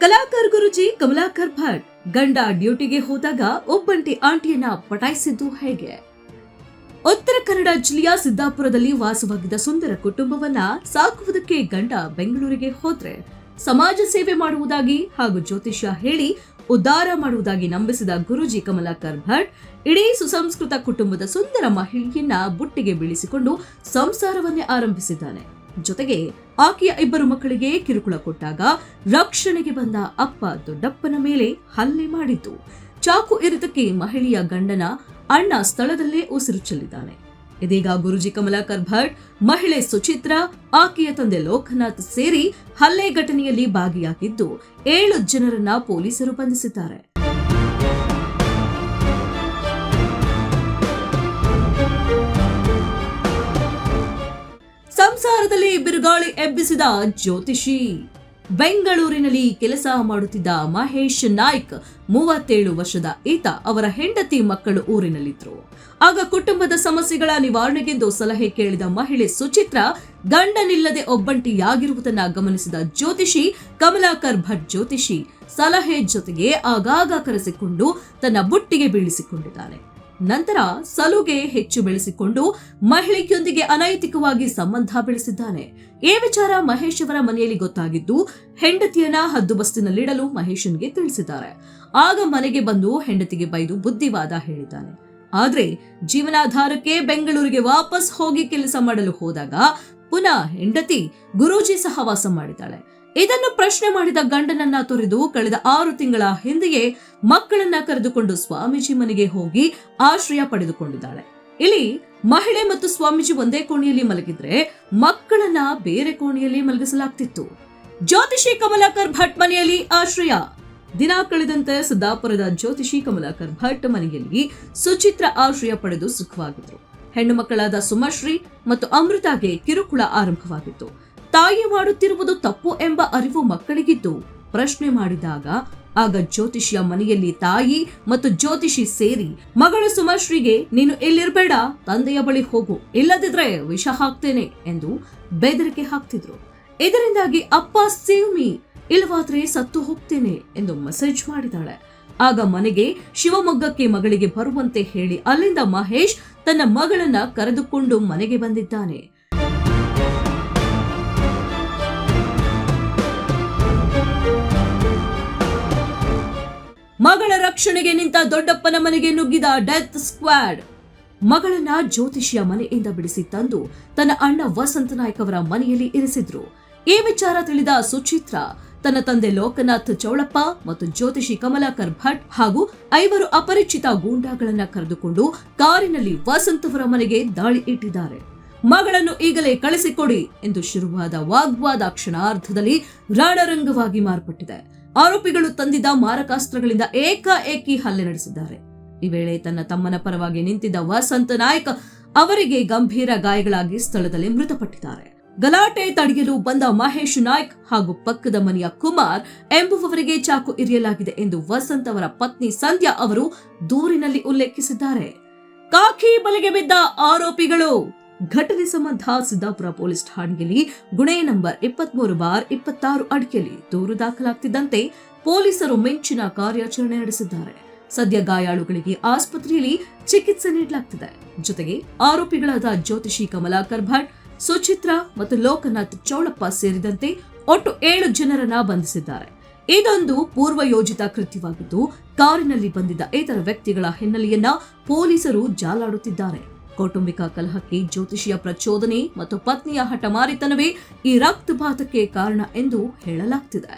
ಕಲಾಕರ್ ಗುರುಜಿ ಕಮಲಾಕರ್ ಭಟ್ ಗಂಡ ಡ್ಯೂಟಿಗೆ ಹೋದಾಗ ಒಬ್ಬಂಟಿ ಆಂಟಿಯನ್ನ ಪಟಾಯಿಸಿದ್ದು ಹೇಗೆ? ಉತ್ತರ ಕನ್ನಡ ಜಿಲ್ಲೆಯ ಸಿದ್ದಾಪುರದಲ್ಲಿ ವಾಸವಾಗಿದ್ದ ಸುಂದರ ಕುಟುಂಬವನ್ನ ಸಾಕುವುದಕ್ಕೆ ಗಂಡ ಬೆಂಗಳೂರಿಗೆ ಹೋದ್ರೆ ಸಮಾಜ ಸೇವೆ ಮಾಡುವುದಾಗಿ ಹಾಗೂ ಜ್ಯೋತಿಷ್ಯ ಹೇಳಿ ಉದ್ಧಾರ ಮಾಡುವುದಾಗಿ ನಂಬಿಸಿದ ಗುರುಜಿ ಕಮಲಾಕರ್ ಭಟ್ ಇಡೀ ಸುಸಂಸ್ಕೃತ ಕುಟುಂಬದ ಸುಂದರ ಮಹಿಳೆಯನ್ನ ಬುಟ್ಟಿಗೆ ಬೀಳಿಸಿಕೊಂಡು ಸಂಸಾರವನ್ನೇ ಆರಂಭಿಸಿದ್ದಾನೆ. ಜೊತೆಗೆ ಆಕೆಯ ಇಬ್ಬರು ಮಕ್ಕಳಿಗೆ ಕಿರುಕುಳ ಕೊಟ್ಟಾಗ ರಕ್ಷಣೆಗೆ ಬಂದ ಅಪ್ಪ ದೊಡ್ಡಪ್ಪನ ಮೇಲೆ ಹಲ್ಲೆ ಮಾಡಿದ್ದು. ಚಾಕು ಇರಿತಕ್ಕೆ ಮಹಿಳೆಯ ಗಂಡನ ಅಣ್ಣ ಸ್ಥಳದಲ್ಲೇ ಉಸಿರು ಚೆಲ್ಲಿದ್ದಾನೆ. ಇದೀಗ ಗುರುಜಿ ಕಮಲಾಕರ್ ಭಟ್, ಮಹಿಳೆ ಸುಚಿತ್ರಾ, ಆಕೆಯ ತಂದೆ ಲೋಕನಾಥ್ ಸೇರಿ ಹಲ್ಲೆ ಘಟನೆಯಲ್ಲಿ ಭಾಗಿಯಾಗಿದ್ದು 7 ಜನರನ್ನ ಪೊಲೀಸರು ಬಂಧಿಸಿದ್ದಾರೆ. ಸಂಸಾರದಲ್ಲಿ ಬಿರುಗಾಳಿ ಎಬ್ಬಿಸಿದ ಜ್ಯೋತಿಷಿ. ಬೆಂಗಳೂರಿನಲ್ಲಿ ಕೆಲಸ ಮಾಡುತ್ತಿದ್ದ ಮಹೇಶ್ ನಾಯ್ಕ್ 37 ವರ್ಷದ ಈತ ಅವರ ಹೆಂಡತಿ ಮಕ್ಕಳು ಊರಿನಲ್ಲಿದ್ರು. ಆಗ ಕುಟುಂಬದ ಸಮಸ್ಯೆಗಳ ನಿವಾರಣೆಗೆಂದು ಸಲಹೆ ಕೇಳಿದ ಮಹಿಳೆ ಸುಚಿತ್ರಾ ಗಂಡನಿಲ್ಲದೆ ಒಬ್ಬಂಟಿಯಾಗಿರುವುದನ್ನ ಗಮನಿಸಿದ ಜ್ಯೋತಿಷಿ ಕಮಲಾಕರ್ ಭಟ್ ಜ್ಯೋತಿಷಿ ಸಲಹೆ ಜೊತೆಗೆ ಆಗಾಗ ಕರೆಸಿಕೊಂಡು ತನ್ನ ಬುಟ್ಟಿಗೆ ಬೀಳಿಸಿಕೊಂಡಿದ್ದಾನೆ. ನಂತರ ಸಲುಗೆ ಹೆಚ್ಚು ಬೆಳೆಸಿಕೊಂಡು ಮಹಿಳೆಯೊಂದಿಗೆ ಅನೈತಿಕವಾಗಿ ಸಂಬಂಧ ಬೆಳೆಸಿದ್ದಾನೆ. ಈ ವಿಚಾರ ಮಹೇಶ್ ಅವರ ಮನೆಯಲ್ಲಿ ಗೊತ್ತಾಗಿದ್ದು ಹೆಂಡತಿಯನ್ನ ಹದ್ದುಬಸ್ತಿನಲ್ಲಿಡಲು ಮಹೇಶನ್ಗೆ ತಿಳಿಸಿದ್ದಾರೆ. ಆಗ ಮನೆಗೆ ಬಂದು ಹೆಂಡತಿಗೆ ಬೈದು ಬುದ್ಧಿವಾದ ಹೇಳಿದ್ದಾನೆ. ಆದ್ರೆ ಜೀವನಾಧಾರಕ್ಕೆ ಬೆಂಗಳೂರಿಗೆ ವಾಪಸ್ ಹೋಗಿ ಕೆಲಸ ಮಾಡಲು ಹೋದಾಗ ಪುನಃ ಹೆಂಡತಿ ಗುರೂಜಿ ಸಹವಾಸ ಮಾಡಿದ್ದಾಳೆ. ಇದನ್ನು ಪ್ರಶ್ನೆ ಮಾಡಿದ ಗಂಡನನ್ನ ತೊರೆದು ಕಳೆದ 6 ತಿಂಗಳ ಹಿಂದೆಯೇ ಮಕ್ಕಳನ್ನ ಕರೆದುಕೊಂಡು ಸ್ವಾಮೀಜಿ ಮನೆಗೆ ಹೋಗಿ ಆಶ್ರಯ ಪಡೆದುಕೊಂಡಿದ್ದಾಳೆ. ಇಲ್ಲಿ ಮಹಿಳೆ ಮತ್ತು ಸ್ವಾಮೀಜಿ ಒಂದೇ ಕೋಣೆಯಲ್ಲಿ ಮಲಗಿದ್ರೆ ಮಕ್ಕಳನ್ನ ಬೇರೆ ಕೋಣೆಯಲ್ಲಿ ಮಲಗಿಸಲಾಗ್ತಿತ್ತು. ಜ್ಯೋತಿಷಿ ಕಮಲಾಕರ್ ಭಟ್ ಮನೆಯಲ್ಲಿ ಆಶ್ರಯ. ದಿನ ಕಳೆದಂತೆ ಸಿದ್ದಾಪುರದ ಜ್ಯೋತಿಷಿ ಕಮಲಾಕರ್ ಭಟ್ ಮನೆಯಲ್ಲಿ ಸುಚಿತ್ರ ಆಶ್ರಯ ಪಡೆದು ಸುಖವಾಗಿದ್ರು. ಹೆಣ್ಣು ಮಕ್ಕಳಾದ ಸುಮಶ್ರೀ ಮತ್ತು ಅಮೃತಾಗೆ ಕಿರುಕುಳ ಆರಂಭವಾಗಿತ್ತು. ತಾಯಿ ಮಾಡುತ್ತಿರುವುದು ತಪ್ಪು ಎಂಬ ಅರಿವು ಮಕ್ಕಳಿಗಿದ್ದು ಪ್ರಶ್ನೆ ಮಾಡಿದಾಗ ಆಗ ಜ್ಯೋತಿಷಿಯ ಮನೆಯಲ್ಲಿ ತಾಯಿ ಮತ್ತು ಜ್ಯೋತಿಷಿ ಸೇರಿ ಮಗಳು ಸುಮಶ್ರೀಗೆ ನೀನು ಇಲ್ಲಿರ್ಬೇಡ, ತಂದೆಯ ಬಳಿ ಹೋಗು, ಇಲ್ಲದಿದ್ರೆ ವಿಷ ಹಾಕ್ತೇನೆ ಎಂದು ಬೆದರಿಕೆ ಹಾಕ್ತಿದ್ರು. ಇದರಿಂದಾಗಿ ಅಪ್ಪ ಸೇವ್ ಮೀ, ಇಲ್ಲವಾದ್ರೆ ಸತ್ತು ಹೋಗ್ತೇನೆ ಎಂದು ಮೆಸೇಜ್ ಮಾಡಿದಾಳೆ. ಆಗ ಮನೆಗೆ ಶಿವಮೊಗ್ಗಕ್ಕೆ ಮಗಳಿಗೆ ಬರುವಂತೆ ಹೇಳಿ ಅಲ್ಲಿಂದ ಮಹೇಶ್ ತನ್ನ ಮಗಳನ್ನ ಕರೆದುಕೊಂಡು ಮನೆಗೆ ಬಂದಿದ್ದಾನೆ. ಮಗಳ ರಕ್ಷಣೆಗೆ ನಿಂತ ದೊಡ್ಡಪ್ಪನ ಮನೆಗೆ ನುಗ್ಗಿದ ಡೆತ್ ಸ್ಕ್ವಾಡ್. ಮಗಳನ್ನ ಜ್ಯೋತಿಷಿಯ ಮನೆಯಿಂದ ಬಿಡಿಸಿ ತಂದು ತನ್ನ ಅಣ್ಣ ವಸಂತ ನಾಯ್ಕ್ ಅವರ ಮನೆಯಲ್ಲಿ ಇರಿಸಿದ್ರು. ಈ ವಿಚಾರ ತಿಳಿದ ಸುಚಿತ್ರಾ ತನ್ನ ತಂದೆ ಲೋಕನಾಥ್ ಚೌಳಪ್ಪ ಮತ್ತು ಜ್ಯೋತಿಷಿ ಕಮಲಾಕರ್ ಭಟ್ ಹಾಗೂ 5 ಅಪರಿಚಿತ ಗೂಂಡಾಗಳನ್ನ ಕರೆದುಕೊಂಡು ಕಾರಿನಲ್ಲಿ ವಸಂತ್ ಅವರ ಮನೆಗೆ ದಾಳಿ ಇಟ್ಟಿದ್ದಾರೆ. ಮಗಳನ್ನು ಈಗಲೇ ಕಳಿಸಿಕೊಡಿ ಎಂದು ಶುರುವಾದ ವಾಗ್ವಾದ ಕ್ಷಣಾರ್ಧದಲ್ಲಿ ರಣರಂಗವಾಗಿ ಮಾರ್ಪಟ್ಟಿದೆ. ಆರೋಪಿಗಳು ತಂದಿದ್ದ ಮಾರಕಾಸ್ತ್ರಗಳಿಂದ ಏಕಾಏಕಿ ಹಲ್ಲೆ ನಡೆಸಿದ್ದಾರೆ. ಈ ವೇಳೆ ತನ್ನ ತಮ್ಮನ ಪರವಾಗಿ ನಿಂತಿದ್ದ ವಸಂತ ನಾಯ್ಕ್ ಅವರಿಗೆ ಗಂಭೀರ ಗಾಯಗಳಾಗಿ ಸ್ಥಳದಲ್ಲಿ ಮೃತಪಟ್ಟಿದ್ದಾರೆ. ಗಲಾಟೆ ತಡೆಯಲು ಬಂದ ಮಹೇಶ್ ನಾಯ್ಕ್ ಹಾಗೂ ಪಕ್ಕದ ಮನೆಯ ಕುಮಾರ್ ಎಂಬುವವರಿಗೆ ಚಾಕು ಇರಿಯಲಾಗಿದೆ ಎಂದು ವಸಂತ್ ಅವರ ಪತ್ನಿ ಸಂಧ್ಯಾ ಅವರು ದೂರಿನಲ್ಲಿ ಉಲ್ಲೇಖಿಸಿದ್ದಾರೆ. ಕಾಕಿ ಬಲೆಗೆ ಬಿದ್ದ ಆರೋಪಿಗಳು. ಘಟನೆ ಸಂಬಂಧ ಸಿದ್ದಾಪುರ ಪೊಲೀಸ್ ಠಾಣೆಯಲ್ಲಿ ಗುಣೆ ನಂಬರ್ 23/26 ಅಡಿಯಲ್ಲಿ ದೂರು ದಾಖಲಾಗ್ತಿದ್ದಂತೆ ಪೊಲೀಸರು ಮಿಂಚಿನ ಕಾರ್ಯಾಚರಣೆ ನಡೆಸಿದ್ದಾರೆ. ಸದ್ಯ ಗಾಯಾಳುಗಳಿಗೆ ಆಸ್ಪತ್ರೆಯಲ್ಲಿ ಚಿಕಿತ್ಸೆ ನೀಡಲಾಗ್ತಿದೆ. ಜೊತೆಗೆ ಆರೋಪಿಗಳಾದ ಜ್ಯೋತಿಷಿ ಕಮಲಾಕರ್ ಭಟ್, ಸುಚಿತ್ರಾ ಮತ್ತು ಲೋಕನಾಥ್ ಚೌಳಪ್ಪ ಸೇರಿದಂತೆ ಒಟ್ಟು 7 ಜನರನ್ನ ಬಂಧಿಸಿದ್ದಾರೆ. ಇದೊಂದು ಪೂರ್ವ ಯೋಜಿತ ಕೃತ್ಯವಾಗಿದ್ದು ಕಾರಿನಲ್ಲಿ ಬಂದಿದ್ದ ಇತರ ವ್ಯಕ್ತಿಗಳ ಹಿನ್ನೆಲೆಯನ್ನ ಪೊಲೀಸರು ಜಾಲಾಡುತ್ತಿದ್ದಾರೆ. ಕೌಟುಂಬಿಕ ಕಲಹಕ್ಕೆ ಜ್ಯೋತಿಷಿಯ ಪ್ರಚೋದನೆ ಮತ್ತು ಪತ್ನಿಯ ಹಠಮಾರಿತನವೇ ಈ ರಕ್ತಪಾತಕ್ಕೆ ಕಾರಣ ಎಂದು ಹೇಳಲಾಗ್ತಿದೆ.